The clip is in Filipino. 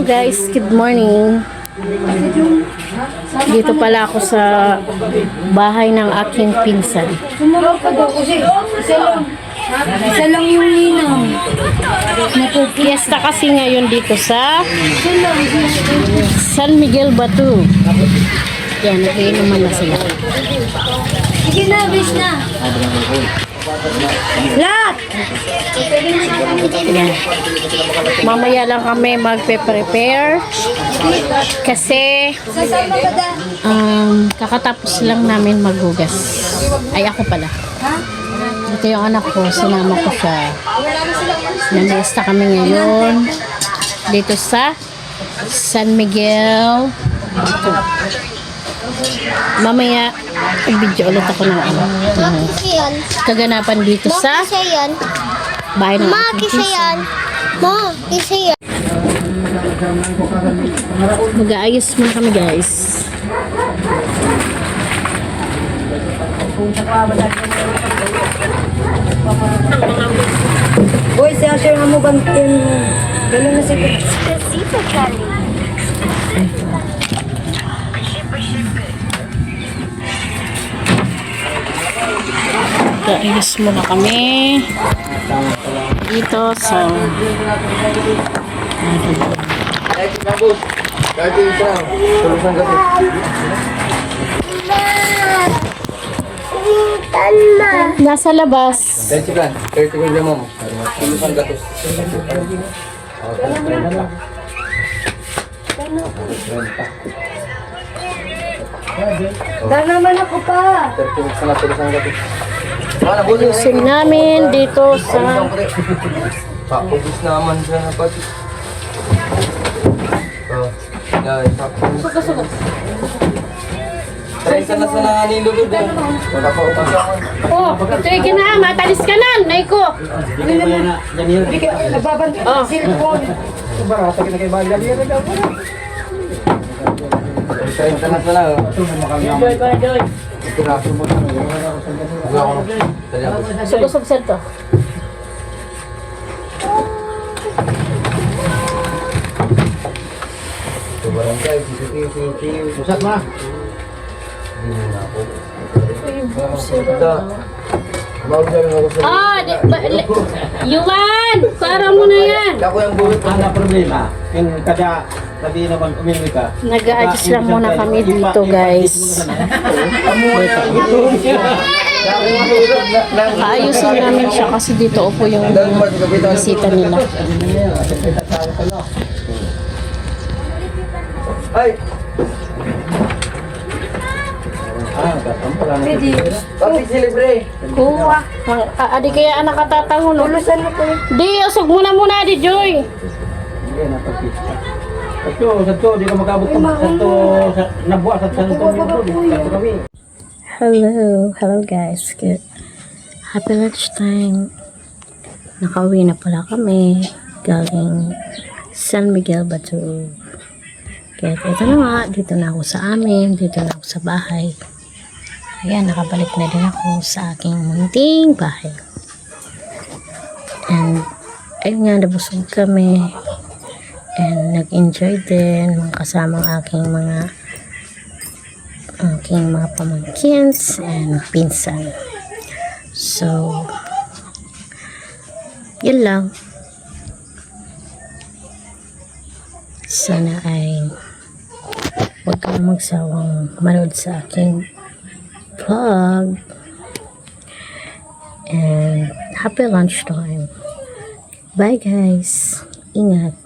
guys, good morning. Dito pala ako sa bahay ng aking pinsan. Isa lang yung ninang. Fiesta kasi ngayon dito sa San Miguel Batu. Yan, nagiinuman na sila. Sige na, bis na. Lahat! Yan. Mamaya lang kami magpe-prepare kasi kakatapos lang namin maghugas. Ay, ako pala. Ito yung anak ko, sinama ko siya. Namiesta kami ngayon dito sa San Miguel. Mamaya i-video ulit ako ng ano. Kaganapan dito sa bahay ng aking pinsan. Mag-aayos muna kami, guys. Uy, si Asher nga mo bantin. Gano'n na si Mag-aayos muna kami dito sa nasa labas. Dahil naman ako pa. Ayusin namin dito sa Pakubis naman siya na pati. suka-suka. Try ka na sa nanilugod eh. Wala pa upasakan. Oh, ito ka na, matalis ka na, Naiko. Nagbabantin Oh. cellphone. Try ka na sala. Suka-suka to. Pusat ma. Ah, Yuman! Para mo na yan. Ako yung buhit ko. Ano problema? Yung kada sabi naman umimi ka. Nag-a-adjust lang muna kami dito, guys. Ayusin namin siya kasi dito upo yung bisita nila. Ay! Pati silibre. Kuha. Adi kaya anak katatangon. Tulusan mo ko. Di, usog muna, di Joy. Satu, di ka magabot ng satu, nabuha sa satu kami. Hello guys. Good. Happy lunchtime. Nakauwi na pala kami. Galing San Miguel Batu. Kaya ito na nga, dito na ako sa amin, dito na ako sa bahay. Ayan, nakabalik na din ako sa aking munting bahay. And, ayun nga, nabusog kami. And, nag-enjoy din mga kasamang aking mga pamangkins and pinsan. So, yun lang. Sana ay huwag kang magsawang manood sa aking vlog. And happy lunchtime. Bye guys. Ingat.